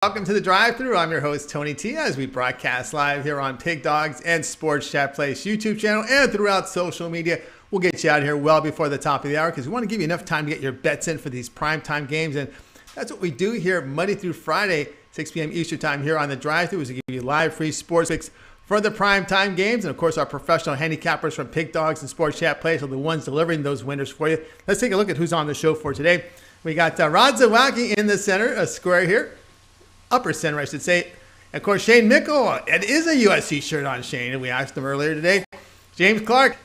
Welcome to the drive-thru. I'm your host, Tony T, as we broadcast live here on Pig Dogs and Sports Chat Place YouTube channel and throughout social media. We'll get you out here well before the top of the hour because we want to give you enough time to get your bets in for these primetime games. And that's what we do here Monday through Friday, 6 p.m. Eastern time here on the drive-thru, is to give you live free sports picks for the primetime games. And, of course, our professional handicappers from Pig Dogs and Sports Chat Place are the ones delivering those winners for you. Let's take a look at who's on the show for today. We got Rod Zawacki in the center, a square here. Upper center, I should say. And of course, Shane Mickle. It is a USC shirt on Shane, and we asked him earlier today. James Clark,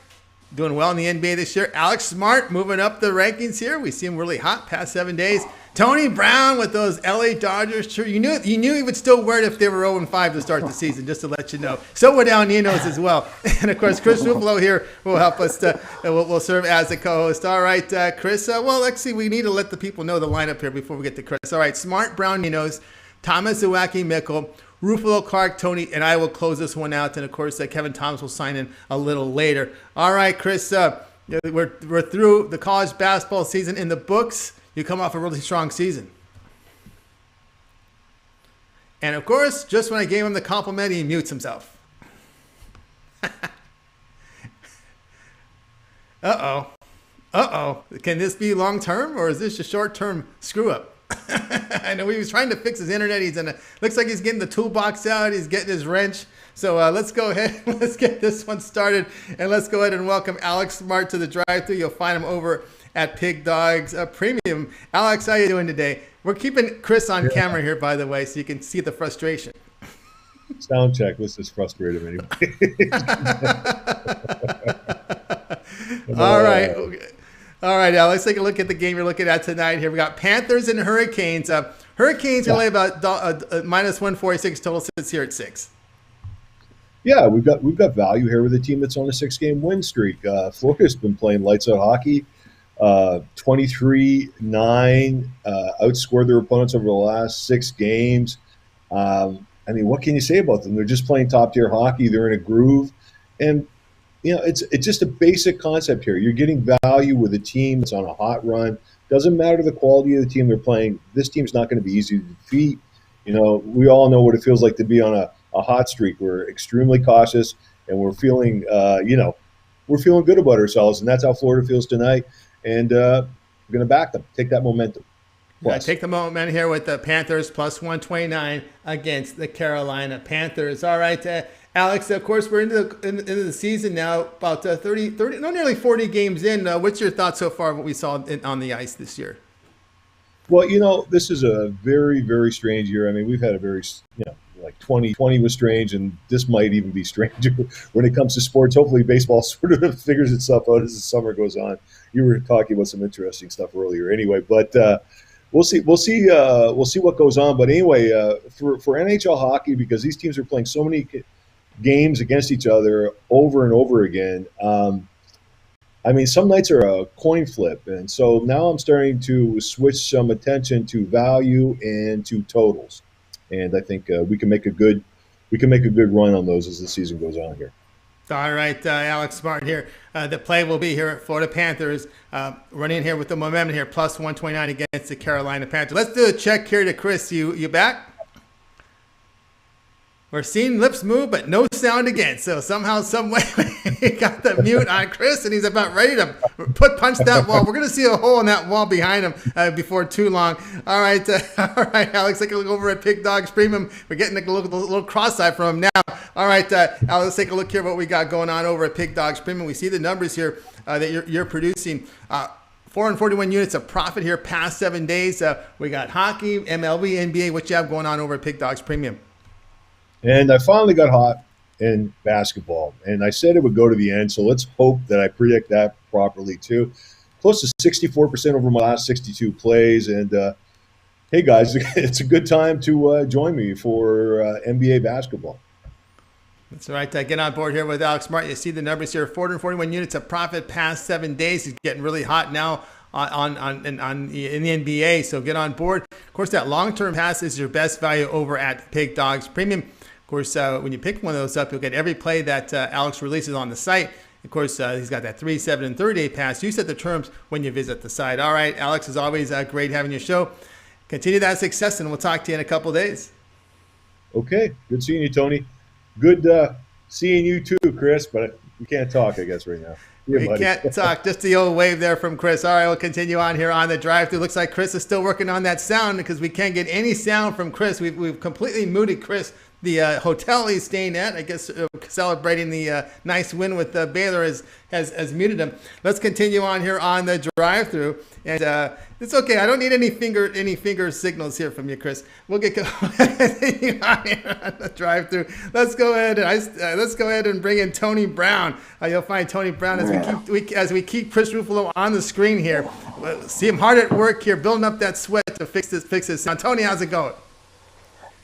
doing well in the NBA this year. Alex Smart moving up the rankings here. We see him really hot past 7 days. Tony Brown with those LA Dodgers shirt. You knew he would still wear it if they were 0-5 to start the season, just to let you know. So would Ninos as well. And of course, Chris Ruffolo here will help us. Will serve as a co-host. All right, Chris. Well, let's see. We need to let the people know the lineup here before we get to Chris. All right, Smart, Brown, Ninos, Thomas, Zawacki, Mickle, Ruffalo, Clark, Tony, and I will close this one out. And, of course, Kevin Thomas will sign in a little later. All right, Chris, we're through the college basketball season in the books. You come off a really strong season. And, of course, just when I gave him the compliment, he mutes himself. Uh-oh. Can this be long-term, or is this a short-term screw-up? I know he was trying to fix his internet. Looks like he's getting the toolbox out. He's getting his wrench. So let's go ahead. Let's get this one started. And let's go ahead and welcome Alex Smart to the drive-thru. You'll find him over at Pig Dogs Premium. Alex, how you doing today? We're keeping Chris on camera here, by the way, so you can see the frustration. Sound check. This is frustrating anyway. All right. All right, Al, let's take a look at the game you're looking at tonight here. We got Panthers and Hurricanes. Hurricanes only about minus 146 total, sits here at 6. Yeah, we've got value here with a team that's on a 6-game win streak. Florida's been playing lights out hockey, 23-9, outscored their opponents over the last 6 games. I mean, what can you say about them? They're just playing top-tier hockey. They're in a groove, and it's just a basic concept here. You're getting value with a team that's on a hot run. Doesn't matter the quality of the team they're playing. This team's not going to be easy to defeat. We all know what it feels like to be on a hot streak. We're extremely cautious, and we're feeling, we're feeling good about ourselves, and that's how Florida feels tonight. And we're going to back them, take that momentum. Take the momentum here with the Panthers plus 129 against the Carolina Panthers. All right, Alex, of course, we're into the season now, about nearly 40 games in. What's your thoughts so far of what we saw on the ice this year? Well, this is a very, very strange year. I mean, we've had a very, like 2020 was strange, and this might even be stranger when it comes to sports. Hopefully baseball sort of figures itself out as the summer goes on. You were talking about some interesting stuff earlier anyway, but we'll see what goes on. But anyway, for NHL hockey, because these teams are playing so many games against each other over and over again. I mean, some nights are a coin flip, and so now I'm starting to switch some attention to value and to totals, and I think we can make a good run on those as the season goes on here. All right, Alex Smart here. The play will be here at Florida Panthers, running here with the momentum here, plus 129 against the Carolina Panthers. Let's do a check here to Chris. You back? We're seeing lips move, but no sound again. So somehow, some way, he got the mute on Chris, and he's about ready to punch that wall. We're going to see a hole in that wall behind him before too long. All right, Alex, take a look over at Pig Dogs Premium. We're getting a little cross-eye from him now. All right, Alex, let's take a look here what we got going on over at Pig Dogs Premium. We see the numbers here that you're producing. 441 units of profit here past 7 days. We got hockey, MLB, NBA. What you have going on over at Pig Dogs Premium? And I finally got hot in basketball, and I said it would go to the end, so let's hope that I predict that properly too. Close to 64% over my last 62 plays, and hey guys, it's a good time to join me for NBA basketball. That's right. Get on board here with Alex Smart. You see the numbers here, 441 units of profit past 7 days. He's getting really hot now in the NBA, so get on board. Of course, that long-term pass is your best value over at Pig Dogs Premium. Of course, when you pick one of those up, you'll get every play that Alex releases on the site. Of course, he's got that 3, 7, and 30-day pass. You set the terms when you visit the site. All right, Alex, as always, great having your show. continue that success, and we'll talk to you in a couple of days. Okay. Good seeing you, Tony. Good seeing you too, Chris, but we can't talk, I guess, right now. We can't talk. Just the old wave there from Chris. All right, we'll continue on here on the drive-thru. Looks like Chris is still working on that sound because we can't get any sound from Chris. We've completely muted Chris. The hotel he's staying at, I guess, celebrating the nice win with Baylor has muted him. Let's continue on here on the drive-thru, and it's okay. I don't need any finger signals here from you, Chris. We'll get going on here on the drive-thru. Let's go ahead and bring in Tony Brown. You'll find Tony Brown as we keep Chris Ruffolo on the screen here. We'll see him hard at work here, building up that sweat to fix this sound. Tony, how's it going?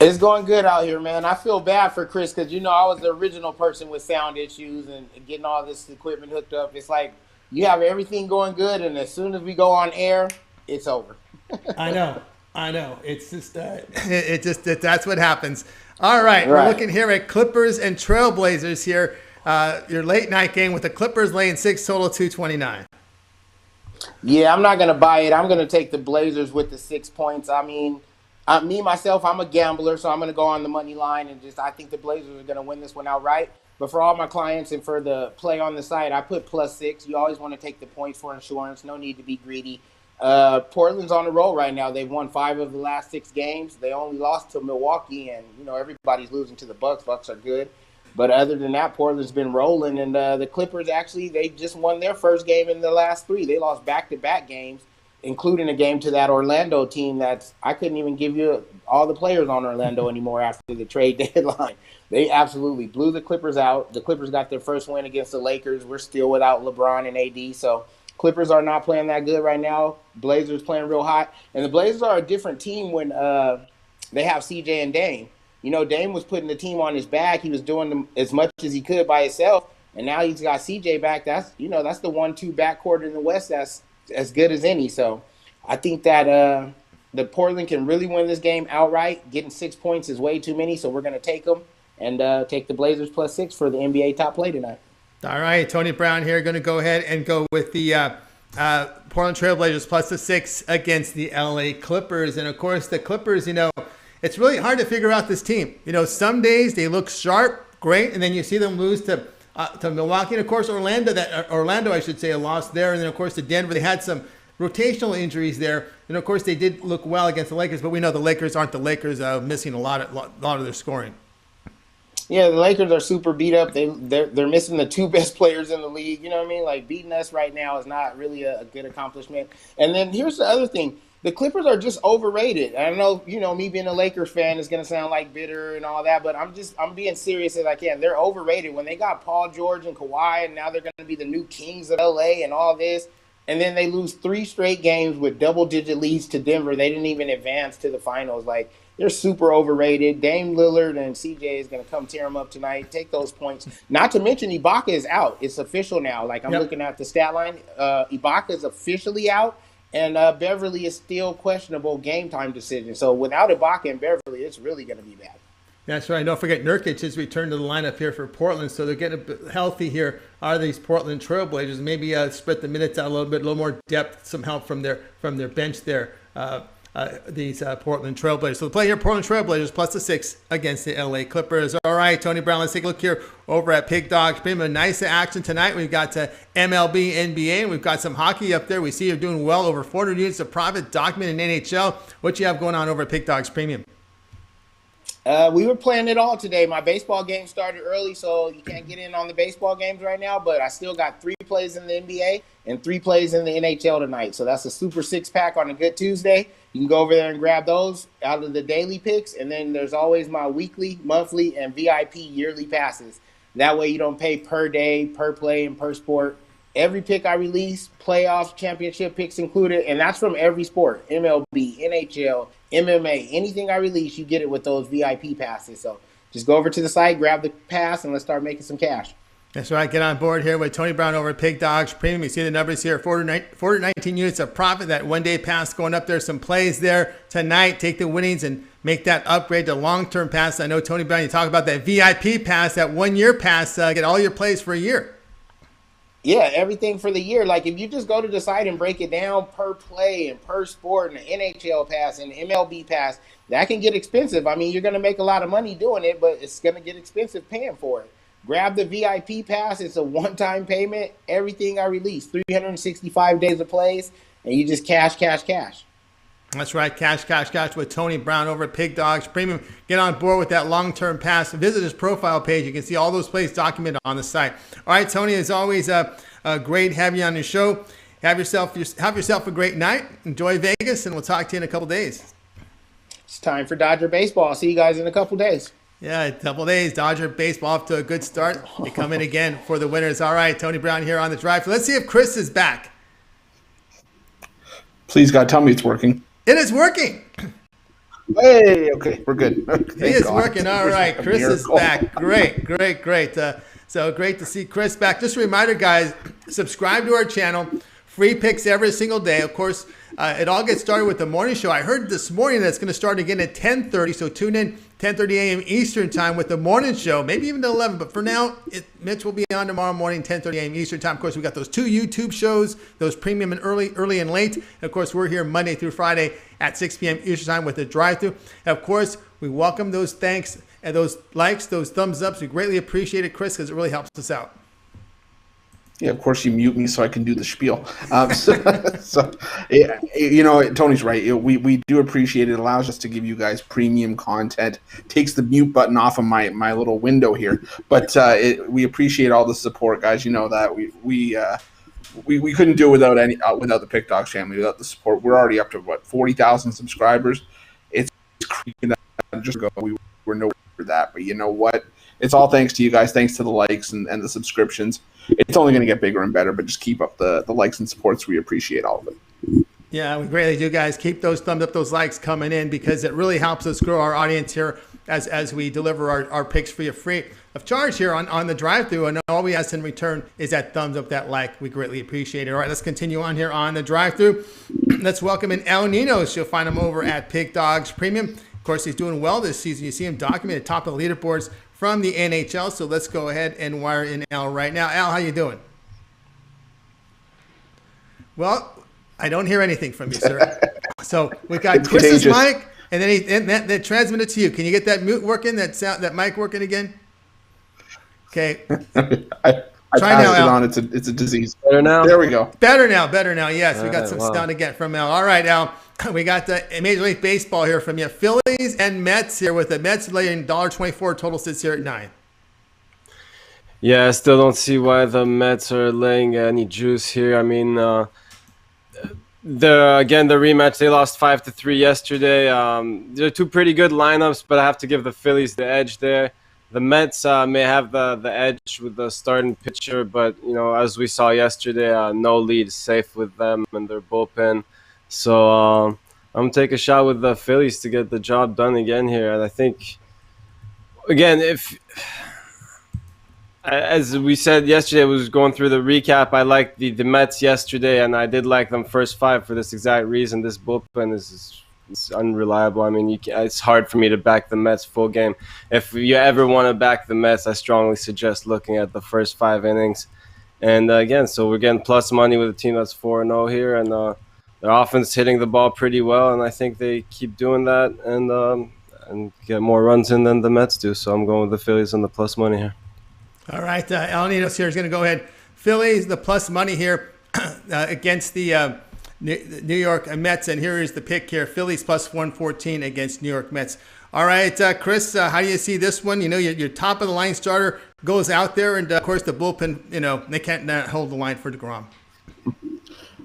It's going good out here, man. I feel bad for Chris because, I was the original person with sound issues and getting all this equipment hooked up. It's like you have everything going good, and as soon as we go on air, it's over. I know. It's just that's what happens. All right, we're looking here at Clippers and Trailblazers here. Your late night game with the Clippers laying 6 total, 229. Yeah, I'm not going to buy it. I'm going to take the Blazers with the 6 points. I mean, myself, I'm a gambler, so I'm going to go on the money line and I think the Blazers are going to win this one outright. But for all my clients and for the play on the site, I put +6. You always want to take the points for insurance. No need to be greedy. Portland's on the roll right now. They've won 5 of the last 6 games. They only lost to Milwaukee, and, everybody's losing to the Bucks. Bucks are good. But other than that, Portland's been rolling. And the Clippers, actually, they just won their first game in the last 3. They lost back-to-back games, including a game to that Orlando team I couldn't even give you all the players on Orlando anymore after the trade deadline. They absolutely blew the Clippers out. The Clippers got their first win against the Lakers. We're still without LeBron and AD, so Clippers are not playing that good right now. Blazers playing real hot. And the Blazers are a different team when they have CJ and Dame. Dame was putting the team on his back. He was doing as much as he could by himself, and now he's got CJ back. That's the 1-2 backcourt in the West that's as good as any. So I think that the Portland can really win this game outright. Getting 6 points is way too many, so we're going to take them and take the Blazers +6 for the NBA top play tonight. All right, Tony Brown here going to go ahead and go with the Portland Trailblazers +6 against the LA Clippers. And, of course, the Clippers, it's really hard to figure out this team. Some days they look sharp, great, and then you see them lose to Milwaukee, and of course Orlando, I should say, lost there, and then of course to Denver. They had some rotational injuries there, and of course they did look well against the Lakers, but we know the Lakers aren't the Lakers, missing a lot of their scoring. Yeah, the Lakers are super beat up. They're missing the 2 best players in the league. You know what I mean? Like, beating us right now is not really a good accomplishment. And then here's the other thing. The Clippers are just overrated. I know, me being a Lakers fan is going to sound like bitter and all that, but I'm being serious as I can. They're overrated. When they got Paul George and Kawhi, and now they're going to be the new kings of LA and all this, and then they lose 3 straight games with double-digit leads to Denver. They didn't even advance to the finals. Like, they're super overrated. Dame Lillard and CJ is going to come tear them up tonight. Take those points. Not to mention Ibaka is out. It's official now. Like, I'm looking at the stat line. Ibaka is officially out. And Beverly is still questionable game time decision. So without Ibaka and Beverly, it's really going to be bad. That's right. Don't forget Nurkic has returned to the lineup here for Portland. So they're getting a bit healthy here. Are these Portland Trailblazers? Maybe spread the minutes out a little more depth, some help from their bench there. These Portland Trailblazers. So the play here, Portland Trailblazers +6 against the LA Clippers. All right, Tony Brown, let's take a look here over at Pig Dogs. Been a nice action tonight. We've got MLB, NBA, and we've got some hockey up there. We see you're doing well, over 400 units of profit, documented in NHL. What you have going on over at Pig Dogs Premium? We were playing it all today. My baseball game started early, so you can't get in on the baseball games right now, but I still got 3 plays in the NBA and 3 plays in the NHL tonight. So that's a super 6-pack on a good Tuesday. You can go over there and grab those out of the daily picks, and then there's always my weekly, monthly, and VIP yearly passes. That way you don't pay per day, per play, and per sport. Every pick I release, playoffs, championship picks included, and that's from every sport, MLB, NHL, MMA, anything I release, you get it with those VIP passes. So just go over to the site, grab the pass, and let's start making some cash. That's right. Get on board here with Tony Brown over at Pig Dogs Premium. You see the numbers here, 419 units of profit. That one-day pass going up there. Some plays there tonight. Take the winnings and make that upgrade to long-term pass. I know, Tony Brown, you talk about that VIP pass, that one-year pass. Get all your plays for a year. Yeah, everything for the year. Like if you just go to the site and break it down per play and per sport and the NHL pass and the MLB pass, that can get expensive. I mean, you're going to make a lot of money doing it, but it's going to get expensive paying for it. Grab the VIP pass. It's a one-time payment. Everything I release, 365 days of plays, and you just cash, cash, cash. That's right. Cash, cash, cash with Tony Brown over at Pig Dogs Premium. Get on board with that long-term pass. Visit his profile page. You can see all those plays documented on the site. All right, Tony, as always, great having you on the show. Have yourself a great night. Enjoy Vegas, and we'll talk to you in a couple days. It's time for Dodger baseball. I'll see you guys in a couple days. Yeah, a couple days. Dodger baseball off to a good start. They come in again for the winners. All right, Tony Brown here on the drive. Let's see if Chris is back. Please, God, tell me it's working. It is working. Hey, okay, we're good. He is working. All right, Chris is back. Great. So great to see Chris back. Just a reminder, guys, subscribe to our channel. Free picks every single day. Of course, it all gets started with the morning show. I heard this morning that it's going to start again at 10:30. So tune in 10:30 a.m. Eastern time with the morning show, maybe even to 11. But for now, Mitch will be on tomorrow morning, 10:30 a.m. Eastern time. Of course, we got those 2 YouTube shows, those premium and early and late. And of course, we're here Monday through Friday at 6 p.m. Eastern time with the drive-thru. And of course, we welcome those thanks and those likes, those thumbs ups. We greatly appreciate it, Chris, because it really helps us out. Yeah, of course you mute me so I can do the spiel. Yeah, you know, Tony's right. We do appreciate it. It allows us to give you guys premium content. Takes the mute button off of my little window here. But we appreciate all the support, guys. You know that we couldn't do it without the Pick Dogs family, without the support. We're already up to 40,000 subscribers. It's crazy that just ago we were nowhere for that. But you know what? It's all thanks to you guys. Thanks to the likes and the subscriptions. It's only going to get bigger and better, but just keep up the likes and supports. We appreciate all of it. Yeah, we greatly do, guys. Keep those thumbs up, those likes coming in, because it really helps us grow our audience here as we deliver our picks for you free of charge here on the drive-thru. And all we ask in return is that thumbs up, that like. We greatly appreciate it. All right, let's continue on here on the drive-thru. Let's welcome in Ninos. You'll find him over at Pig Dogs Premium. Of course, he's doing well this season. You see him documented top of the leaderboards from the NHL. So let's go ahead and wire in Al right now. Al, how you doing? Well, I don't hear anything from you, sir. So we got Chris's mic, and then they transmit it to you. Can you get that mute working, that mic working again? Okay. I Try now, Al. on. It's a disease. Better now? There we go. Better now. Yes, we got some sound again from Al. All right, Al. We got the Major League Baseball here from you. Phillies and Mets here, with the Mets laying $1.24. Total sits here at 9. Yeah, I still don't see why the Mets are laying any juice here. I mean, the rematch, they lost 5-3 yesterday. They're 2 pretty good lineups, but I have to give the Phillies the edge there. The Mets may have the edge with the starting pitcher, but you know, as we saw yesterday, no lead is safe with them and their bullpen. So I'm going to take a shot with the Phillies to get the job done again here. And I think, again, as we said yesterday, I was going through the recap. I liked the Mets yesterday, and I did like them first 5 for this exact reason. This bullpen is unreliable. I mean, it's hard for me to back the Mets full game. If you ever want to back the Mets, I strongly suggest looking at the first 5 innings. And again, so we're getting plus money with a team that's 4-0 here, and their offense hitting the ball pretty well, and I think they keep doing that and get more runs in than the Mets do. So I'm going with the Phillies and the plus money here. All right, Al Ninos here is going to go ahead. Phillies, the plus money here against the New York Mets, and here is the pick here. Phillies plus 114 against New York Mets. All right, Chris, how do you see this one? You know, your top of the line starter goes out there, and of course the bullpen, you know, they can't hold the line for DeGrom.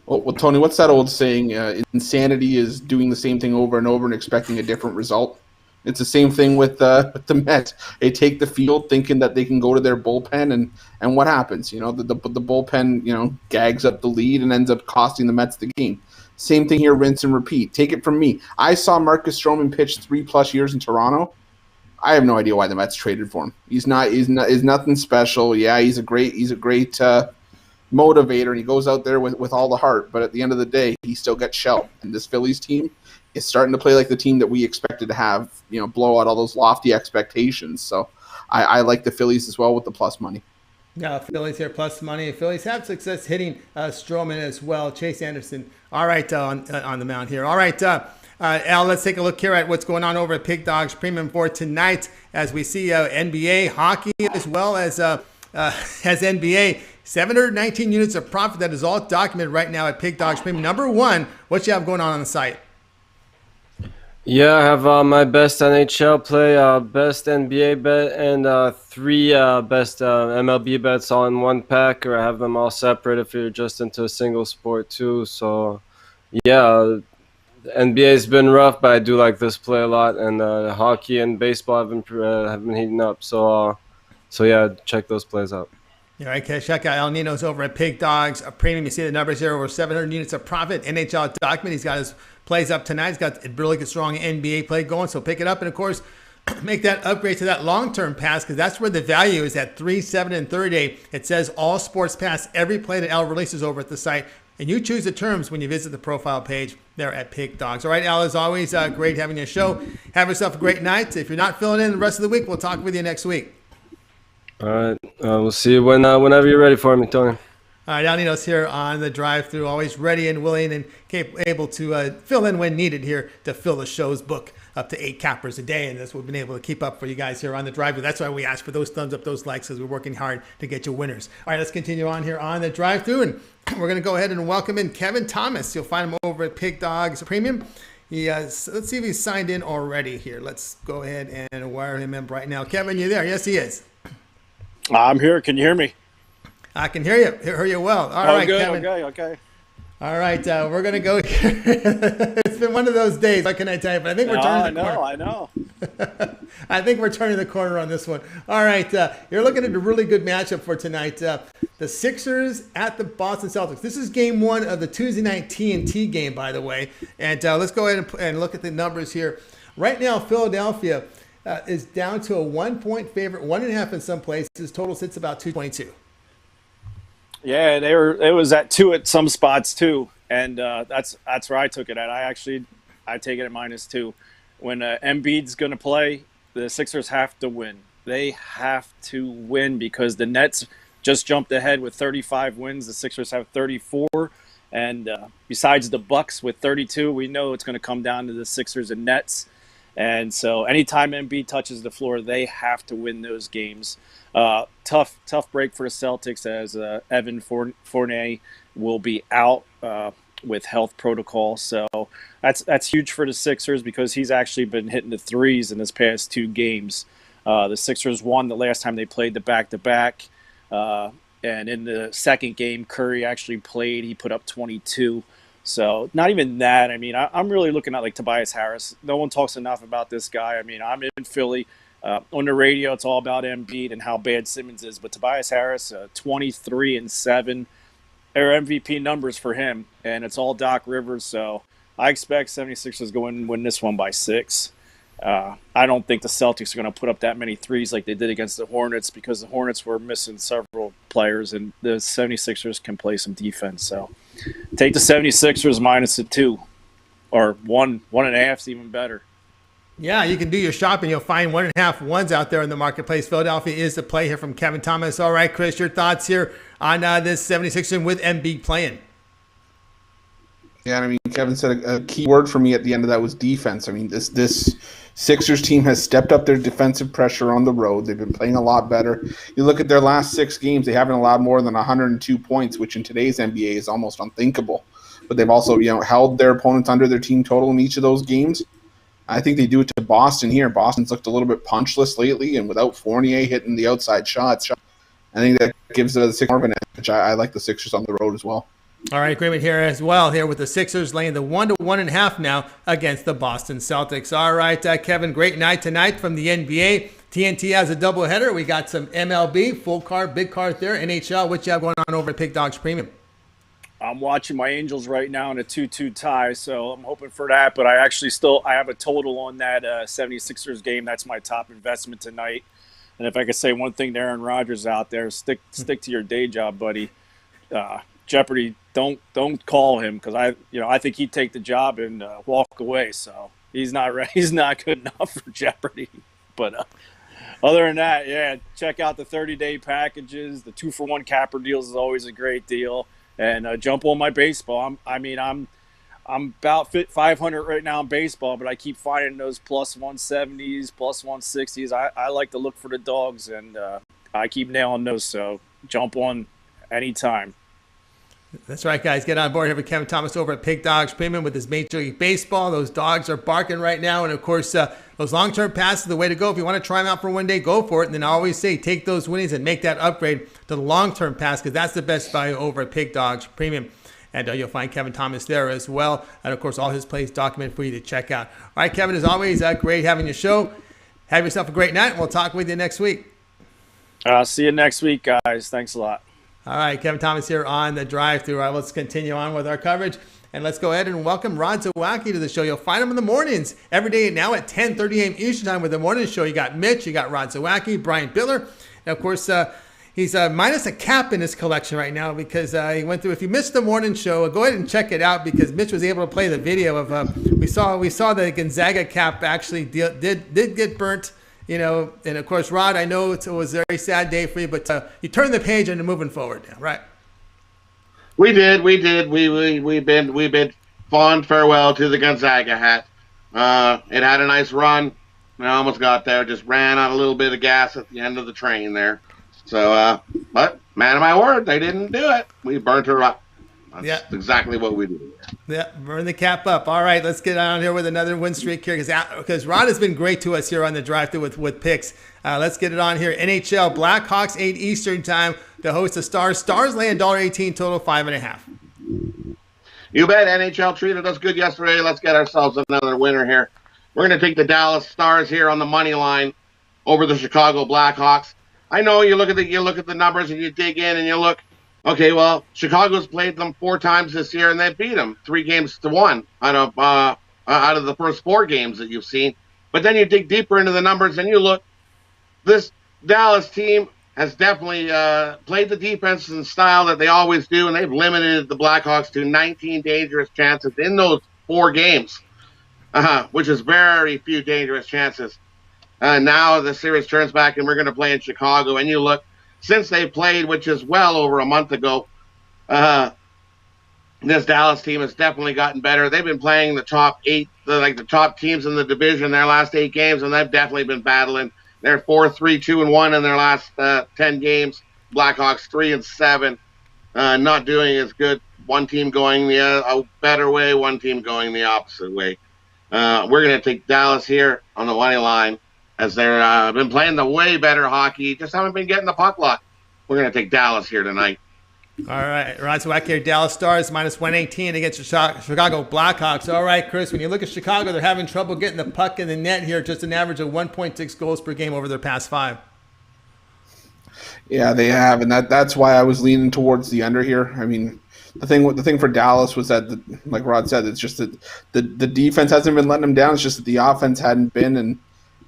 Well, Tony, what's that old saying? Insanity is doing the same thing over and over and expecting a different result. It's the same thing with the Mets. They take the field thinking that they can go to their bullpen, and what happens? You know, the bullpen, you know, gags up the lead and ends up costing the Mets the game. Same thing here, rinse and repeat. Take it from me. I saw Marcus Stroman pitch 3+ years in Toronto. I have no idea why the Mets traded for him. He's nothing special. Yeah, he's a great motivator, and he goes out there with all the heart. But at the end of the day, he still gets shelled. And this Phillies team is starting to play like the team that we expected to have, blow out all those lofty expectations. So I like the Phillies as well with the plus money. Yeah, Phillies here plus money. Phillies have success hitting Stroman as well. Chase Anderson. All right, on the mound here. All right, Al, let's take a look here at what's going on over at Pig Dogs Premium for tonight as we see NBA, hockey, as well as NBA. 719 units of profit. That is all documented right now at Pig Dogs Premium. Number one, what you have going on the site? Yeah, I have my best NHL play, best NBA bet, and 3 best MLB bets all in one pack, or I have them all separate if you're just into a single sport too. So, yeah, NBA's been rough, but I do like this play a lot, and hockey and baseball have been heating up. So yeah, check those plays out. All right, check out El Ninos over at Pig Dogs Premium. You see the numbers here, over 700 units of profit. NHL document. He's got his plays up tonight. He's got a really good, strong NBA play going, so pick it up. And, of course, make that upgrade to that long-term pass because that's where the value is at 3, 7, and 30-day. It says all sports pass, every play that Al releases over at the site. And you choose the terms when you visit the profile page there at Pig Dogs. All right, Al, as always, great having you on the show. Have yourself a great night. If you're not filling in the rest of the week, we'll talk with you next week. All right. We'll see you whenever you're ready for me, Tony. All right, Al Ninos here on the drive-thru, always ready and willing and able to fill in when needed here to fill the show's book up to 8 cappers a day. And that's what we've been able to keep up for you guys here on the drive-thru. That's why we ask for those thumbs up, those likes, because we're working hard to get you winners. All right, let's continue on here on the drive-thru. And we're going to go ahead and welcome in Kevin Thomas. You'll find him over at Pig Dogs Premium. Let's see if he's signed in already here. Let's go ahead and wire him in right now. Kevin, you there? Yes, he is. I'm here. Can you hear me? I can hear you. Hear you well. All right, good. Kevin. Okay. All right, we're going to go here. It's been one of those days. What can I tell you? But I think we're turning the corner. I know. I think we're turning the corner on this one. All right, you're looking at a really good matchup for tonight. The Sixers at the Boston Celtics. This is game 1 of the Tuesday night TNT game, by the way. And let's go ahead and look at the numbers here. Right now, Philadelphia is down to a 1-point favorite, 1.5 in some places. Total sits about 222. Yeah, it was at 2 at some spots too, and that's where I took it at. I take it at -2. When Embiid's going to play, the Sixers have to win. They have to win because the Nets just jumped ahead with 35 wins. The Sixers have 34, and besides the Bucks with 32, we know it's going to come down to the Sixers and Nets. And so anytime Embiid touches the floor, they have to win those games. Tough break for the Celtics as Evan Fournier will be out with health protocol. So that's huge for the Sixers because he's actually been hitting the threes in his past 2 games. The Sixers won the last time they played the back-to-back. And in the second game, Curry actually played. He put up 22. So not even that. I mean, I'm really looking at like Tobias Harris. No one talks enough about this guy. I mean, I'm in Philly. On the radio, it's all about Embiid and how bad Simmons is. But Tobias Harris, 23-7, are MVP numbers for him. And it's all Doc Rivers. So I expect 76ers to win this one by 6. I don't think the Celtics are going to put up that many threes like they did against the Hornets because the Hornets were missing several players. And the 76ers can play some defense. So take the 76ers -2 or 1.5 is even better. Yeah, you can do your shopping. You'll find 1.5 ones out there in the marketplace. Philadelphia is the play here from Kevin Thomas. All right, Chris, your thoughts here on this 76ers with Embiid playing? Yeah, I mean, Kevin said a key word for me at the end of that was defense. I mean, this Sixers team has stepped up their defensive pressure on the road. They've been playing a lot better. You look at their last 6 games, they haven't allowed more than 102 points, which in today's NBA is almost unthinkable. But they've also, held their opponents under their team total in each of those games. I think they do it to Boston here. Boston's looked a little bit punchless lately, and without Fournier hitting the outside shots, I think that gives the Sixers more of an edge. I like the Sixers on the road as well. All right, agreement here as well, here with the Sixers laying the 1 to 1.5 now against the Boston Celtics. All right, Kevin, great night tonight from the NBA. TNT has a doubleheader. We got some MLB, full card, big card there. NHL, what you have going on over at Pig Dogs Premium? I'm watching my Angels right now in a 2-2 tie, so I'm hoping for that. But I have a total on that 76ers game. That's my top investment tonight. And if I could say one thing to Aaron Rodgers out there, stick to your day job, buddy. Jeopardy, don't call him because I think he'd take the job and walk away. So he's not good enough for Jeopardy. But Other than that, yeah, check out the 30-day packages. The 2-for-1 capper deals is always a great deal. And jump on my baseball. I'm about 500 right now in baseball, but I keep finding those plus 170s, plus 160s. I like to look for the dogs, and I keep nailing those. So jump on anytime. That's right, guys. Get on board here with Kevin Thomas over at Pig Dogs Premium with his Major League Baseball. Those dogs are barking right now. And, of course, those long-term passes are the way to go. If you want to try them out for one day, go for it. And then I always say take those winnings and make that upgrade to the long-term pass because that's the best value over at Pig Dogs Premium. And you'll find Kevin Thomas there as well. And, of course, all his plays documented for you to check out. All right, Kevin, as always, great having your show. Have yourself a great night, and we'll talk with you next week. See you next week, guys. Thanks a lot. All right, Kevin Thomas here on the drive-thru. All right, let's continue on with our coverage. And let's go ahead and welcome Rod Zawacki to the show. You'll find him in the mornings every day now at 10:30 a.m. Eastern Time with the morning show. You got Mitch, you got Rod Zawacki, Brian Biller. And, of course, he's minus a cap in his collection right now because he went through. If you missed the morning show, go ahead and check it out because Mitch was able to play the video of we saw the Gonzaga cap actually did get burnt. You know, and of course, Rod, I know it was a very sad day for you, but you turned the page and you're moving forward now, right? We did. We've been fond farewell to the Gonzaga hat. It had a nice run. I almost got there. Just ran out a little bit of gas at the end of the train there. So, but man of my word, they didn't do it. We burnt her up. That's exactly what we did. Yeah, burn the cap up. All right, let's get on here with another win streak here because Rod has been great to us here on the drive-thru with picks. Let's get it on here. NHL Blackhawks 8 Eastern Time to host the Stars. Stars lay $1.18 total 5.5. You bet. NHL treated us good yesterday. Let's get ourselves another winner here. We're going to take the Dallas Stars here on the money line over the Chicago Blackhawks. I know you look at the numbers and you dig in and you look. Okay, well, Chicago's played them 4 times this year, and they beat them 3-1 out of the first 4 games that you've seen. But then you dig deeper into the numbers, and you look. This Dallas team has definitely played the defense in style that they always do, and they've limited the Blackhawks to 19 dangerous chances in those 4 games, which is very few dangerous chances. Now the series turns back, and we're going to play in Chicago, and you look. Since they played, which is well over a month ago, this Dallas team has definitely gotten better. They've been playing the top 8, the top teams in the division their last 8 games, and they've definitely been battling. They're 4-3-2-1 in their last 10 games. Blackhawks 3-7, not doing as good. One team going a better way, one team going the opposite way. We're going to take Dallas here on the money line. As they've been playing the way better hockey, just haven't been getting the puck luck. We're going to take Dallas here tonight. All right, Rod Zawacki here, Dallas Stars minus 118 against the Chicago Blackhawks. All right, Chris, when you look at Chicago, they're having trouble getting the puck in the net here, just an average of 1.6 goals per game over their past 5. Yeah, they have, and that's why I was leaning towards the under here. I mean, the thing for Dallas was that, like Rod said, it's just that the defense hasn't been letting them down. It's just that the offense hadn't been, and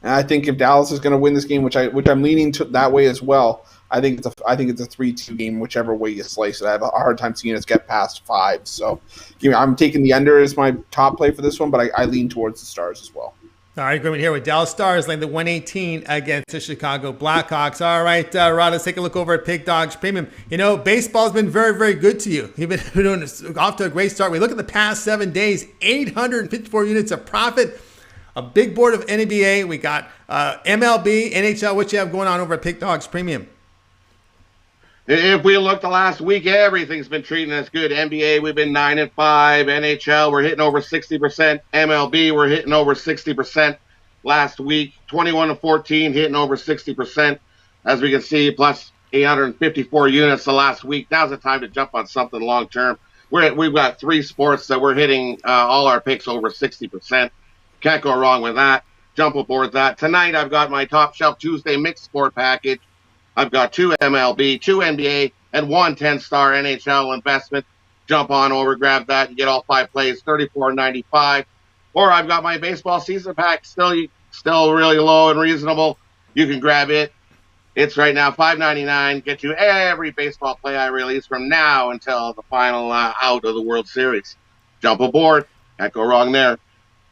I think if Dallas is going to win this game, which I'm leaning to that way as well, I think it's a 3-2 game, whichever way you slice it. I have a hard time seeing us get past 5. So, I'm taking the under as my top play for this one, but I lean towards the Stars as well. All right, agreement here with Dallas Stars laying the 118 against the Chicago Blackhawks. All right, Rod, let's take a look over at Pig Dogs Premium. Baseball's been very, very good to you. You've been doing off to a great start. We look at the past 7 days, 854 units of profit. A big board of NBA. We got MLB, NHL. What you have going on over at Pig Dogs Premium? If we look the last week, everything's been treating us good. NBA, we've been 9-5. NHL, we're hitting over 60%. MLB, we're hitting over 60% last week. 21-14, hitting over 60%. As we can see, plus 854 units the last week. Now's the time to jump on something long term. We've got 3 sports that we're hitting all our picks over 60%. Can't go wrong with that. Jump aboard that. Tonight, I've got my Top Shelf Tuesday mixed sport package. I've got 2 MLB, 2 NBA, and 1 10-star NHL investment. Jump on over, grab that, and get all 5 plays, $34.95. Or I've got my baseball season pack, still really low and reasonable. You can grab it. It's right now $5.99. Get you every baseball play I release from now until the final out of the World Series. Jump aboard. Can't go wrong there.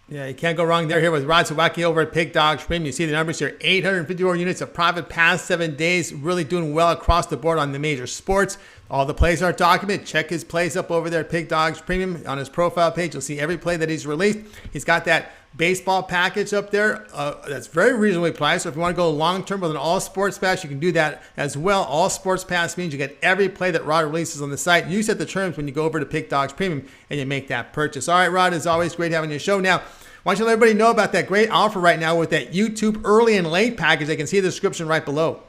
Yeah, you can't go wrong there here with Rod Sawacki over at Pig Dogs Premium. You see the numbers here, 854 units of profit past 7 days, really doing well across the board on the major sports. All the plays are documented. Check his plays up over there at Pig Dogs Premium on his profile page. You'll see every play that he's released. He's got that baseball package up there that's very reasonably priced. So if you want to go long-term with an all-sports pass, you can do that as well. All-sports pass means you get every play that Rod releases on the site. You set the terms when you go over to Pig Dogs Premium and you make that purchase. All right, Rod, it's always great having your show. Now, why don't you let everybody know about that great offer right now with that YouTube early and late package? They can see the description right below.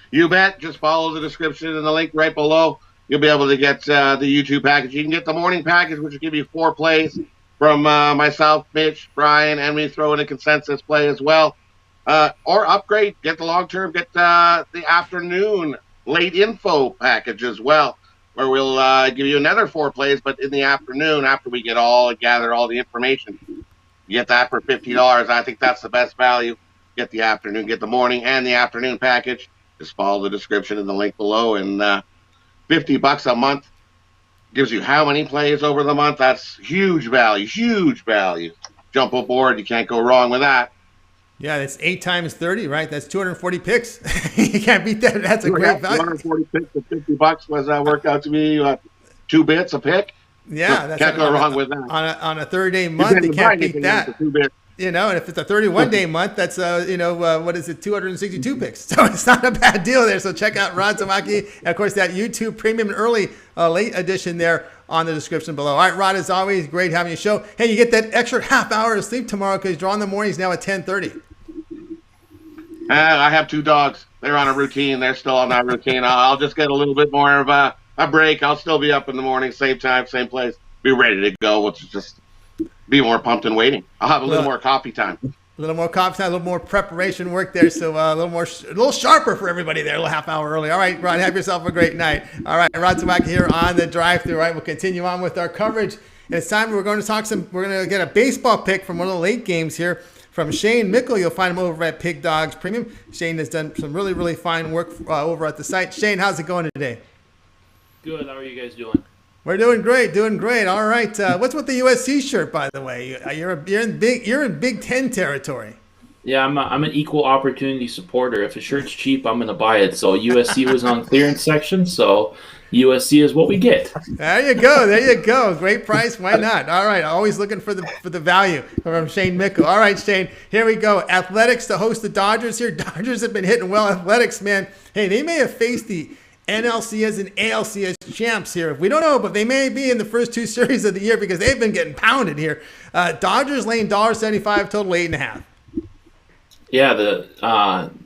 You bet. Just follow the description and the link right below. You'll be able to get the YouTube package. You can get the morning package, which will give you 4 plays from myself, Mitch, Brian, and we throw in a consensus play as well. Or upgrade, get the long-term, get the afternoon late info package as well, where we'll give you another 4 plays, but in the afternoon after we gather all the information. You get that for $50. I think that's the best value. Get the afternoon, get the morning and the afternoon package. Just follow the description in the link below, and $50 a month gives you how many plays over the month? That's huge value, huge value. Jump aboard. You can't go wrong with that. Yeah, that's 8 times 30, right? That's 240 picks. You can't beat that. That's a great value. 240 picks for $50 was worked out to be 2 bits a pick. Yeah, that's can't go wrong with that. On a 30-day month, you can't beat that. 2 bits. You know, and if it's a 31-day month, that's, what is it, 262 picks. So it's not a bad deal there. So check out Rod Sawacki. And, of course, that YouTube Premium early, late edition there on the description below. All right, Rod, as always, great having you show. Hey, you get that extra half hour of sleep tomorrow because you're on the mornings now at 10:30. I have 2 dogs. They're on a routine. They're still on that routine. I'll just get a little bit more of a break. I'll still be up in the morning, same time, same place. Be ready to go. We'll just be more pumped and waiting. I'll have a little more coffee time. A little more coffee time, a little more preparation work there. So a little sharper for everybody there, a little half hour early. All right, Rod, have yourself a great night. All right, Rod Sawacki here on the drive-thru. All right, we'll continue on with our coverage. And it's time we're going to get a baseball pick from one of the late games here from Shane Mickle. You'll find him over at Pig Dogs Premium. Shane has done some really, really fine work over at the site. Shane, how's it going today? Good. How are you guys doing? We're doing great, All right. What's with the USC shirt, by the way? You're in Big Ten territory. Yeah, I'm an equal opportunity supporter. If a shirt's cheap, I'm going to buy it. So USC was on clearance section, so USC is what we get. There you go. Great price. Why not? All right. Always looking for the value from Shane Mickle. All right, Shane. Here we go. Athletics to host the Dodgers here. Dodgers have been hitting well. Athletics, man. Hey, they may have faced the NLCS and ALCS champs here. We don't know, but they may be in the first 2 series of the year because they've been getting pounded here. Dodgers laying $1.75, total 8.5. Yeah, the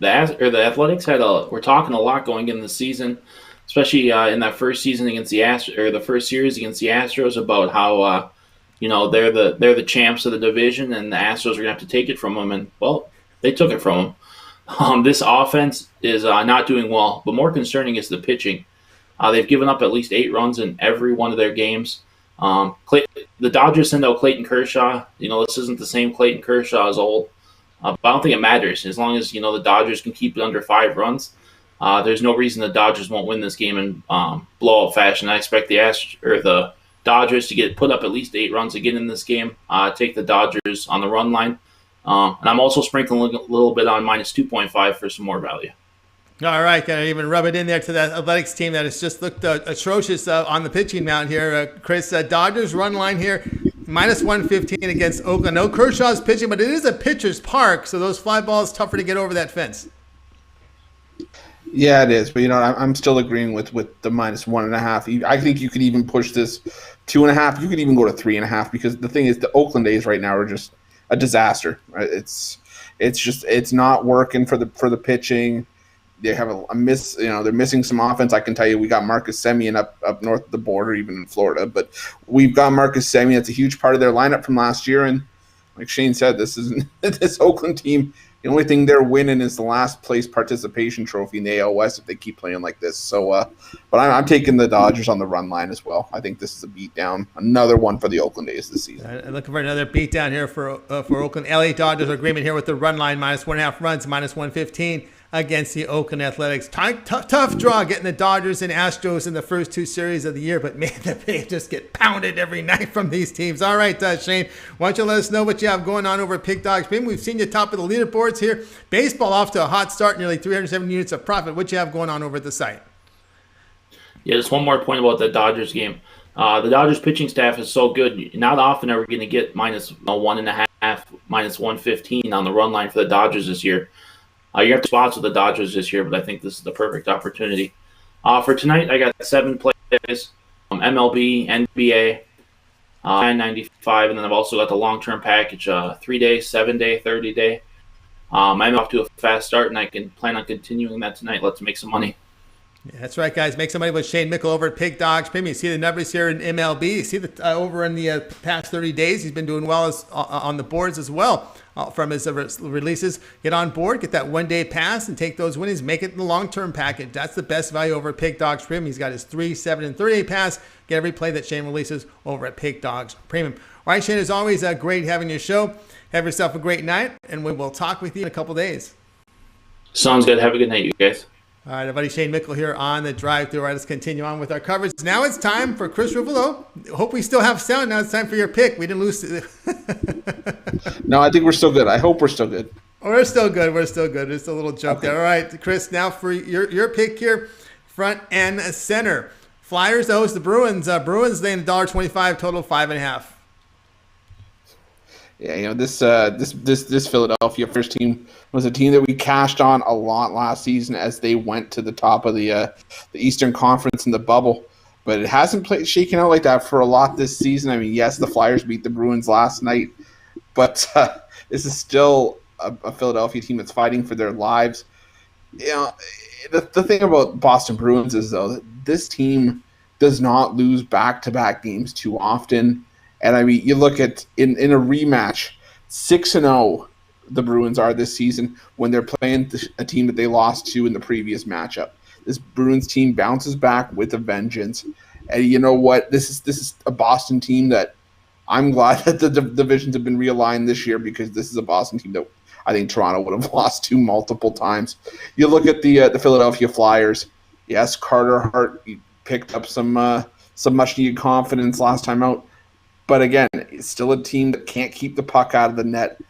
Athletics we're talking a lot going into the season, especially in that first season against the first series against the Astros about how they're the champs of the division and the Astros are gonna have to take it from them, and well, they took it from them. This offense is not doing well, but more concerning is the pitching. They've given up at least 8 runs in every one of their games. The Dodgers send out Clayton Kershaw. This isn't the same Clayton Kershaw as old, but I don't think it matters. As long as, the Dodgers can keep it under 5 runs, there's no reason the Dodgers won't win this game in blowout fashion. I expect the Dodgers to put up at least 8 runs again in this game, take the Dodgers on the run line. And I'm also sprinkling a little bit on minus 2.5 for some more value. All right, can I even rub it in there to that Athletics team that has just looked atrocious on the pitching mound here. Chris, Dodgers run line here, minus 115 against Oakland. No Kershaw's pitching, but it is a pitcher's park, so those fly balls tougher to get over that fence. Yeah, it is. But, I'm still agreeing with the minus 1.5. I think you could even push this 2.5. You could even go to 3.5 because the thing is the Oakland A's right now are just a disaster. Right? It's not working for the pitching. They have a miss. They're missing some offense. I can tell you, we got Marcus Semien up north of the border, even in Florida. But we've got Marcus Semien. That's a huge part of their lineup from last year. And like Shane said, this Oakland team The only thing they're winning is the last place participation trophy in the AL West if they keep playing like this. So, but I'm taking the Dodgers on the run line as well. I think this is a beatdown, another one for the Oakland A's this season. I'm looking for another beatdown here for Oakland. LA Dodgers agreement here with the run line, -1.5 runs, -115 against the Oakland Athletics. Tough draw getting the Dodgers and Astros in the first two series of the year, but man, they just get pounded every night from these teams. All right, Shane, why don't you let us know what you have going on over at Pig Dogs Premium? We've seen you top of the leaderboards here. Baseball off to a hot start, nearly 370 units of profit. What you have going on over at the site? Yeah, just one more point about the Dodgers game. The Dodgers pitching staff is so good. Not often are we going to get -1.5, -115 on the run line for the Dodgers this year. You have spots with the Dodgers this year, but I think this is the perfect opportunity. For tonight, I got 7 plays, MLB, NBA, 995, and then I've also got the long-term package, 3-day, 7-day, 30-day. I'm off to a fast start, and I can plan on continuing that tonight. Let's make some money. Yeah, that's right, guys. Make some money with Shane Mickle over at Pig Dogs Premium. You see the numbers here in MLB. You see the over in the past 30 days. He's been doing well on the boards as well from his releases. Get on board, get that one-day pass, and take those winnings. Make it the long-term package. That's the best value over at Pig Dogs Premium. He's got his 3, 7, and 30-day pass. Get every play that Shane releases over at Pig Dogs Premium. All right, Shane, as always, great having your show. Have yourself a great night, and we will talk with you in a couple days. Sounds good. Have a good night, you guys. All right, everybody, Shane Mickle here on the drive-thru. All right, let's continue on with our coverage. Now it's time for Chris Ruffolo. Hope we still have sound. Now it's time for your pick. We didn't lose. No, I think we're still good. I hope we're still good. We're still good. We're still good. Just a little joke there. All right, Chris, now for your pick here, front and center. Flyers to host the Bruins. Bruins laying $1.25, total 5.5. Yeah, this Philadelphia first team was a team that we cashed on a lot last season as they went to the top of the Eastern Conference in the bubble. But it hasn't shaken out like that for a lot this season. I mean, yes, the Flyers beat the Bruins last night, but this is still a Philadelphia team that's fighting for their lives. The thing about Boston Bruins is, though, that this team does not lose back-to-back games too often. And, I mean, you look at, in a rematch, 6-0 the Bruins are this season when they're playing a team that they lost to in the previous matchup. This Bruins team bounces back with a vengeance. And you know what? This is a Boston team that I'm glad that the divisions have been realigned this year, because this is a Boston team that I think Toronto would have lost to multiple times. You look at the Philadelphia Flyers. Yes, Carter Hart picked up some much-needed confidence last time out. But again, it's still a team that can't keep the puck out of the net.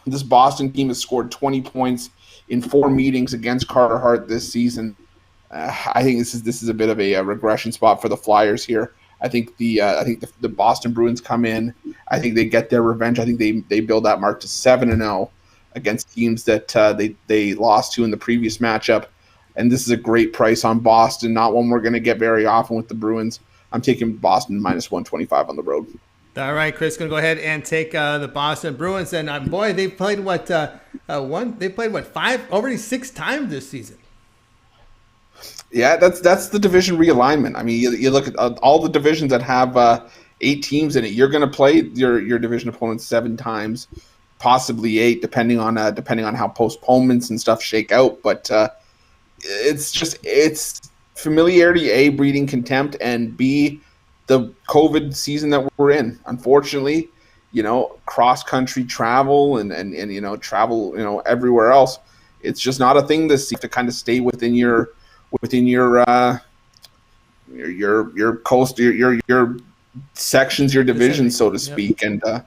This Boston team has scored 20 points in 4 meetings against Carter Hart this season. I think this is a bit of a regression spot for the Flyers here. I think the Boston Bruins come in. I think they get their revenge. I think they build that mark to 7-0 against teams that they lost to in the previous matchup. And this is a great price on Boston, not one we're going to get very often with the Bruins. I'm taking Boston -125 on the road. All right, Chris, going to go ahead and take the Boston Bruins. And boy, they've played already 6 times this season. Yeah, that's the division realignment. I mean, you look at all the divisions that have 8 teams in it. You're going to play your division opponents 7 times, possibly 8, depending on how postponements and stuff shake out. But it's familiarity, A, breeding contempt, and B, the COVID season that we're in. Unfortunately, cross-country travel and travel, everywhere else, it's just not a thing this season to kind of stay within your coast, your sections, your divisions, so to speak. Yep.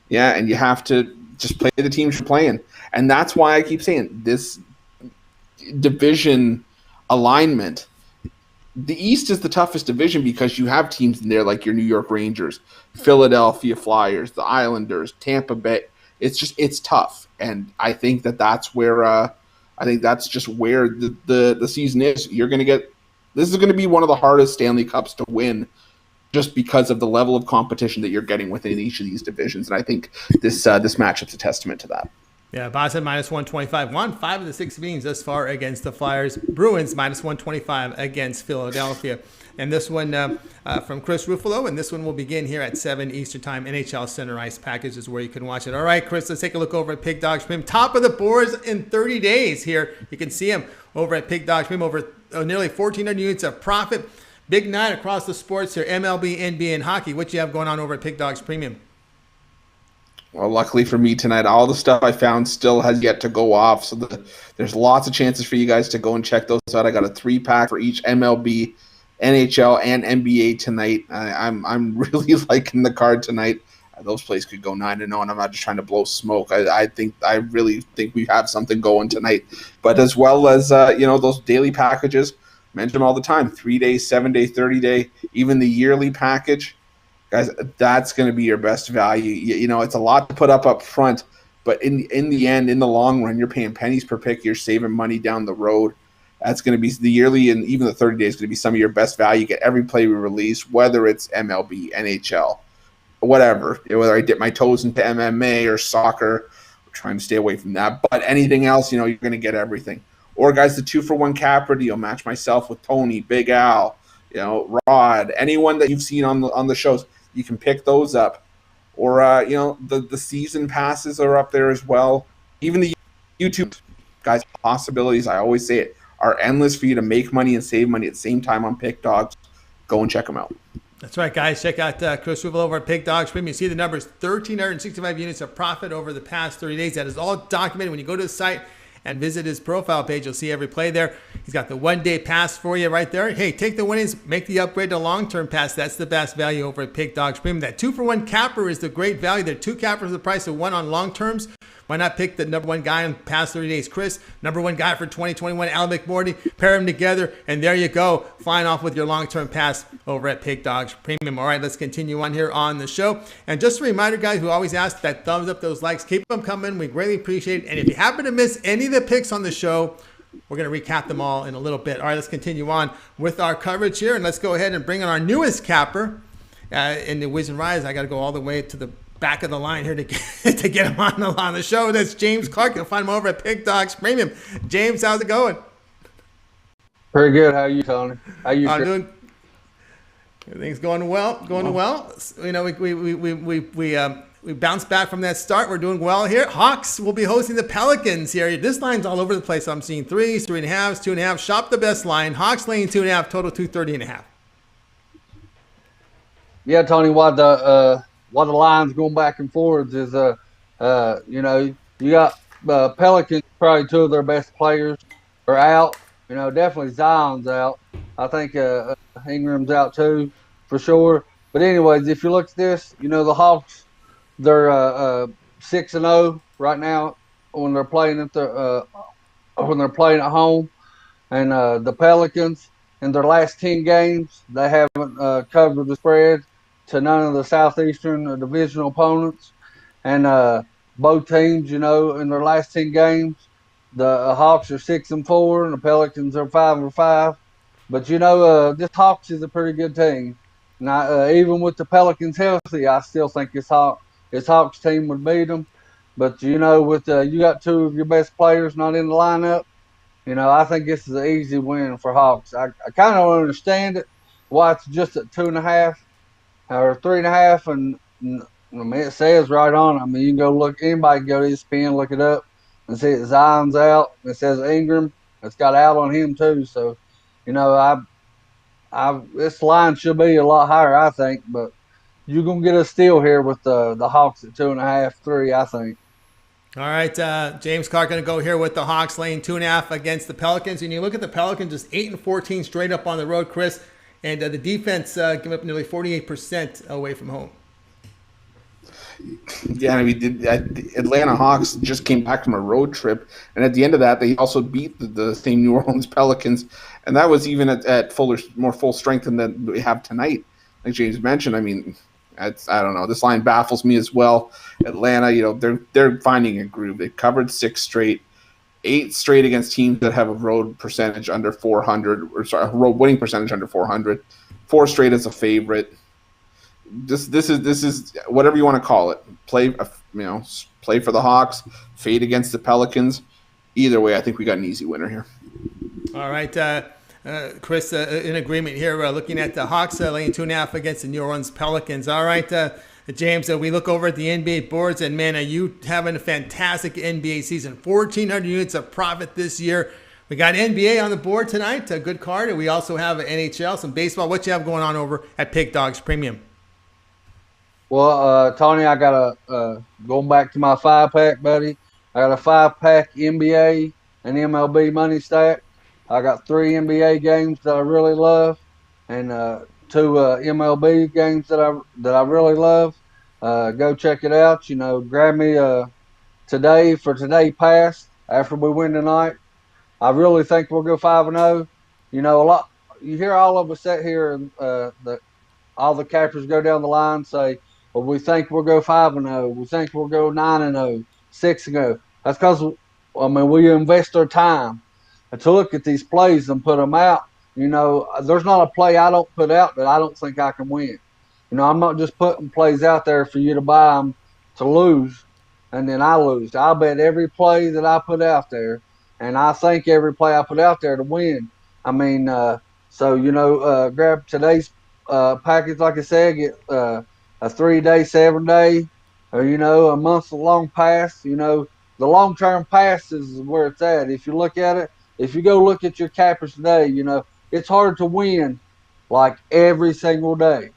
And you have to just play the teams you're playing. And that's why I keep saying this division alignment. The East is the toughest division because you have teams in there like your New York Rangers, Philadelphia Flyers, the Islanders, Tampa Bay. It's tough, and I think that's where just where the season is. This is going to be one of the hardest Stanley Cups to win, just because of the level of competition that you're getting within each of these divisions, and I think this matchup's a testament to that. Yeah, Boston minus 125. Won 5 of the 6 meetings thus far against the Flyers. Bruins minus 125 against Philadelphia. And this one from Chris Ruffolo, and this one will begin here at 7 Eastern Time. NHL Center Ice package is where you can watch it. All right, Chris, let's take a look over at Pig Dog Premium. Top of the boards in 30 days here. You can see him over at Pig Dog Premium, over nearly 1,400 units of profit. Big night across the sports here, MLB, NBA, and hockey. What you have going on over at Pig Dogs Premium? Well, luckily for me tonight, all the stuff I found still has yet to go off. So there's lots of chances for you guys to go and check those out. I got a 3-pack for each MLB, NHL, and NBA tonight. I'm really liking the card tonight. Those plays could go 9-0, and I'm not just trying to blow smoke. I really think we have something going tonight. But as well as those daily packages, mention them all the time: 3-day, 7-day, 30-day, even the yearly package. Guys, that's going to be your best value. It's a lot to put up front, but in the end, in the long run, you're paying pennies per pick. You're saving money down the road. That's going to be the yearly, and even the 30 days is going to be some of your best value. You get every play we release, whether it's MLB, NHL, whatever. Whether I dip my toes into MMA or soccer, we're trying to stay away from that. But anything else, you're going to get everything. Or guys, the 2-for-1 capper deal. Match myself with Tony, Big Al, Rod, anyone that you've seen on the shows. You can pick those up. Or, the season passes are up there as well. Even the YouTube, guys, possibilities, I always say it, are endless for you to make money and save money at the same time on Pick Dogs. Go and check them out. That's right, guys. Check out Chris Ruffolo over at Pig Dogs Premium. You see the numbers, 1,365 units of profit over the past 30 days. That is all documented. When you go to the site and visit his profile page, you'll see every play there. He's got the 1-day pass for you right there. Hey, take the winnings, make the upgrade to long-term pass. That's the best value over at Pig Dogs Premium. That 2-for-1 capper is the great value. There are 2 cappers the price of 1 on long-terms. Why not pick the number 1 guy in the past 30 days, Chris? Number 1 guy for 2021, Al McMorty. Pair them together, and there you go. Flying off with your long-term pass over at Pig Dogs Premium. All right, let's continue on here on the show. And just a reminder, guys, who always ask that thumbs up, those likes, keep them coming. We greatly appreciate it. And if you happen to miss any of the picks on the show, we're going to recap them all in a little bit. All right, let's continue on with our coverage here. And let's go ahead and bring in our newest capper in the Wiz and Rise. I got to go all the way to the back of the line here to get him on the show. That's James Clark. You'll find him over at Pig Dogs Premium. James, how's it going? Pretty good. How are you, Tony? How you? I'm doing. Everything's going well. We bounced back from that start. We're doing well here. Hawks will be hosting the Pelicans here. This line's all over the place. I'm seeing 3s, 3.5s, 2.5. Shop the best line. Hawks laying 2.5. Total 230.5. Yeah, Tony. While the line's going back and forwards is you got Pelicans. Probably 2 of their best players are out. Definitely Zion's out. I think Ingram's out too, for sure. But anyways, if you look at this, the Hawks, they're 6-0 right now when they're playing at home, and the Pelicans in their last 10 games they haven't covered the spread to none of the Southeastern divisional opponents, and both teams, in their last 10 games, the Hawks are 6-4 and the Pelicans are 5-5. But this Hawks is a pretty good team. Now, even with the Pelicans healthy, I still think this Hawks team would beat them. But with you got 2 of your best players not in the lineup, I think this is an easy win for Hawks. I kind of understand it why it's just at 2.5 or 3.5, and it says right on it. I mean, you can go look. Anybody can go to ESPN, look it up, and see that Zion's out. It says Ingram. It's got out on him too. So, this line should be a lot higher, I think. But you're gonna get a steal here with the Hawks at 2.5, 3, I think. All right, James Clark going to go here with the Hawks laying 2.5 against the Pelicans. And you look at the Pelicans, just 8-14 straight up on the road, Chris. And the defense gave up nearly 48% away from home. Yeah, the Atlanta Hawks just came back from a road trip, and at the end of that, they also beat the same New Orleans Pelicans, and that was even at more full strength than we have tonight. Like James mentioned, I mean, I don't know. This line baffles me as well. Atlanta, they're finding a groove. They covered 6 straight, 8 straight against teams that have a road percentage under 400, a road winning percentage under 400. 4 straight as a favorite. this is whatever you want to call it. Play for the Hawks, fade against the Pelicans. Either way, I think we got an easy winner here. All right, Chris, in agreement here. Looking at the Hawks laying 2.5 against the New Orleans Pelicans. All right, James, we look over at the NBA boards, and man, are you having a fantastic NBA season? 1,400 units of profit this year. We got NBA on the board tonight, a good card, and we also have NHL, some baseball. What you have going on over at Pig Dogs Premium? Well, Tony, I got going back to my 5-pack, buddy. I got a 5-pack NBA and MLB money stack. I got 3 NBA games that I really love, and 2 MLB games that I really love. Go check it out. Grab me today pass after we win tonight. I really think we'll go 5-0. You hear all of us sit here and all the cappers go down the line and say, well, we think we'll go 5-0. We think we'll go 9-0, 6-0. That's because, we invest our time to look at these plays and put them out. There's not a play I don't put out that I don't think I can win. I'm not just putting plays out there for you to buy them to lose, and then I lose. I bet every play that I put out there, and I think every play I put out there to win. Grab today's package, like I said, get a 3-day, 7-day, or, a month-long pass. The long-term pass is where it's at. If you look at it, if you go look at your cappers today, it's hard to win like every single day.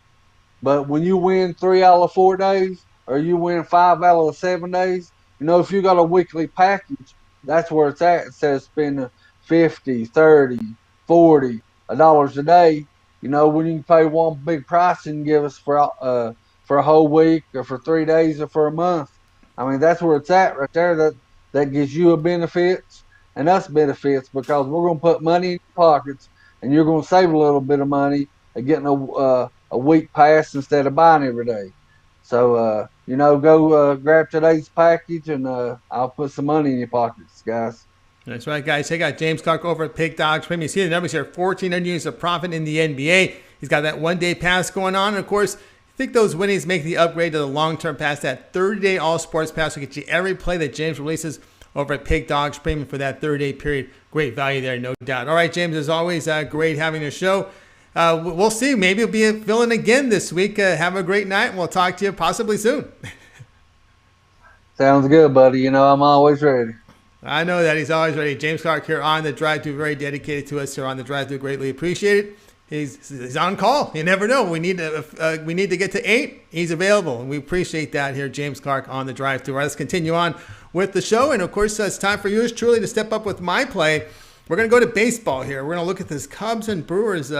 But when you win 3 out of 4 days, or you win 5 out of 7 days, if you got a weekly package, that's where it's at. Instead of spending $50, $30, $40 a day, when you can pay one big price and give us for a whole week or for 3 days or for a month. That's where it's at right there. That gives you a benefits and us benefits, because we're going to put money in your pockets and you're going to save a little bit of money and getting a week pass instead of buying every day. So, go grab today's package, and I'll put some money in your pockets, guys. That's right, guys. Check out James Clark over at Pig Dogs Premium. You see the numbers here, 1,400 units of profit in the NBA. He's got that 1-day pass going on. And, of course, I think those winnings make the upgrade to the long-term pass. That 30-day all-sports pass will get you every play that James releases over at Pig Dogs Premium for that 30-day period. Great value there, no doubt. All right, James, as always, great having your show. We'll see. Maybe you'll be filling again this week. Have a great night, and we'll talk to you possibly soon. Sounds good, buddy. I'm always ready. I know that he's always ready. James Clark here on the Drive-Thru, very dedicated to us here on the Drive-Thru. Greatly appreciate it. He's on call. You never know. We need to get to 8. He's available, and we appreciate that here, James Clark on the Drive-Thru. All right, let's continue on with the show, and of course, it's time for yours truly to step up with my play. We're going to go to baseball here. We're going to look at this Cubs and Brewers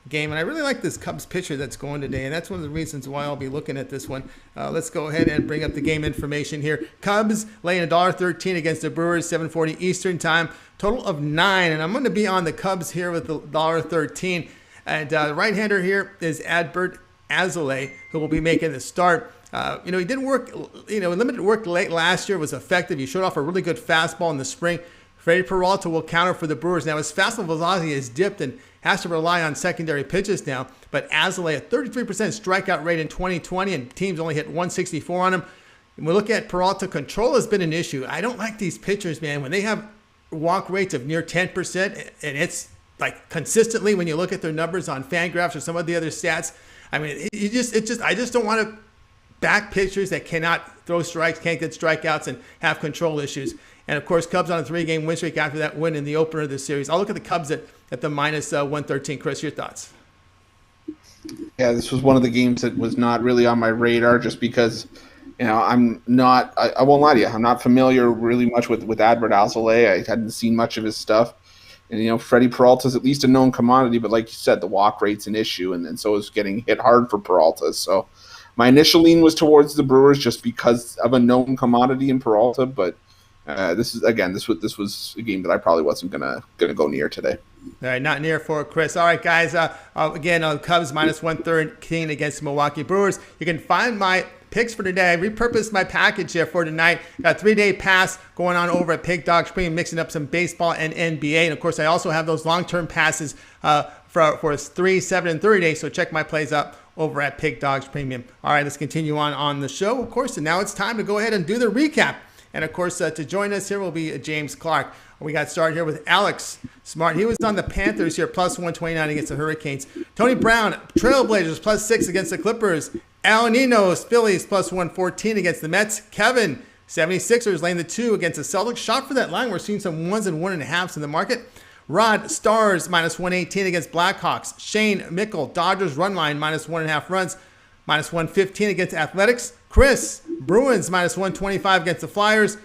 game, and I really like this Cubs pitcher that's going today, and that's one of the reasons why I'll be looking at this one. Let's go ahead and bring up the game information here. Cubs laying $1.13 against the Brewers, 7:40 Eastern time, total of 9, and I'm going to be on the Cubs here with the $1.13. And the right-hander here is Adbert Azalea, who will be making the start. He didn't work, limited work late last year, was effective. He showed off a really good fastball in the spring. Freddie Peralta will counter for the Brewers. Now, his fastball velocity has dipped and has to rely on secondary pitches now. But Azalea, a 33% strikeout rate in 2020, and teams only hit 164 on him. When we look at Peralta, control has been an issue. I don't like these pitchers, man. When they have walk rates of near 10%, and it's like consistently when you look at their numbers on Fangraphs or some of the other stats, I just don't want to back pitchers that cannot throw strikes, can't get strikeouts, and have control issues. And, of course, Cubs on a 3-game win streak after that win in the opener of the series. I'll look at the Cubs at the minus 113. Chris, your thoughts? Yeah, this was one of the games that was not really on my radar just because, I'm not – I won't lie to you. I'm not familiar really much with Adbert Alzolay. I hadn't seen much of his stuff. And, Freddie Peralta's at least a known commodity, but like you said, the walk rate's an issue, and so is getting hit hard for Peralta. So my initial lean was towards the Brewers just because of a known commodity in Peralta, but – this was a game that I probably wasn't gonna go near today. All right, not near for Chris. All right, guys. Again, Cubs minus 113 against Milwaukee Brewers. You can find my picks for today. I repurposed my package here for tonight. Got a 3-day pass going on over at Pig Dogs Premium, mixing up some baseball and NBA. And of course, I also have those long-term passes for 3, 7, and 30 days. So check my plays out over at Pig Dogs Premium. All right, let's continue on the show, of course. And now it's time to go ahead and do the recap. And, of course, to join us here will be James Clark. We got started here with Alex Smart. He was on the Panthers here, plus 129 against the Hurricanes. Tony Brown, Trailblazers, plus 6 against the Clippers. Ninos, Phillies, plus 114 against the Mets. Kevin, 76ers, laying the 2 against the Celtics. Shot for that line. We're seeing some 1s and 1.5s in the market. Rod, Stars, minus 118 against Blackhawks. Shane, Mickle, Dodgers, run line, minus 1.5 runs. Minus 115 against Athletics. Chris, Bruins, minus 125 against the Flyers.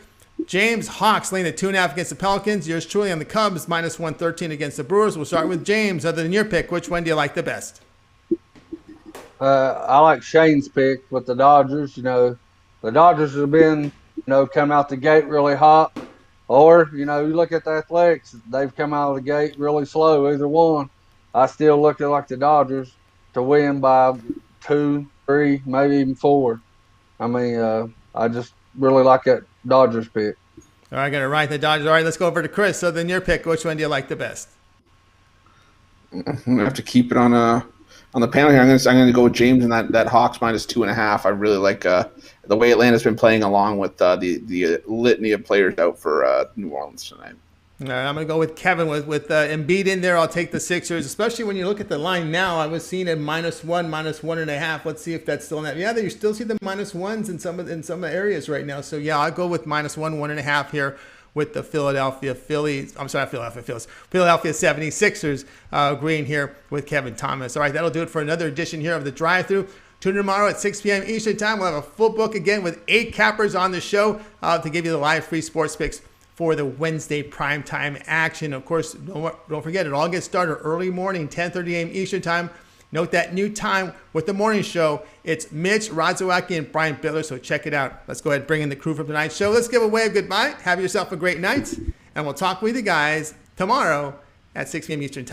James, Hawks, laying the 2.5 against the Pelicans. Yours truly on the Cubs, minus 113 against the Brewers. We'll start with James. Other than your pick, which one do you like the best? I like Shane's pick with the Dodgers. The Dodgers have been, come out the gate really hot. Or, you look at the Athletics, they've come out of the gate really slow, either one. I still look at like the Dodgers to win by 2, 3, maybe even 4. I mean, I just really like that Dodgers pick. All right, I'm going to write the Dodgers. All right, let's go over to Chris. So then your pick, which one do you like the best? I'm going to have to keep it on the panel here. I'm going to go with James and that Hawks minus 2.5. I really like the way Atlanta's been playing along with the litany of players out for New Orleans tonight. All right, I'm going to go with Kevin with Embiid in there. I'll take the Sixers, especially when you look at the line now. I was seeing a -1, -1.5. Let's see if that's still in that. Yeah, you still see the -1s in some areas right now. So, yeah, I'll go with -1, 1.5 here with the Philadelphia 76ers agreeing here with Kevin Thomas. All right, that'll do it for another edition here of the Drive-Thru. Tune in tomorrow at 6 p.m. Eastern Time. We'll have a full book again with 8 cappers on the show to give you the live free sports picks for the Wednesday primetime action. Of course, don't forget, it all gets started early morning, 10:30 a.m. Eastern Time. Note that new time with the morning show. It's Mitch Rodzowacki and Brian Bittler, so check it out. Let's go ahead and bring in the crew from tonight's show. Let's give a wave goodbye. Have yourself a great night, and we'll talk with you guys tomorrow at 6 p.m. Eastern Time.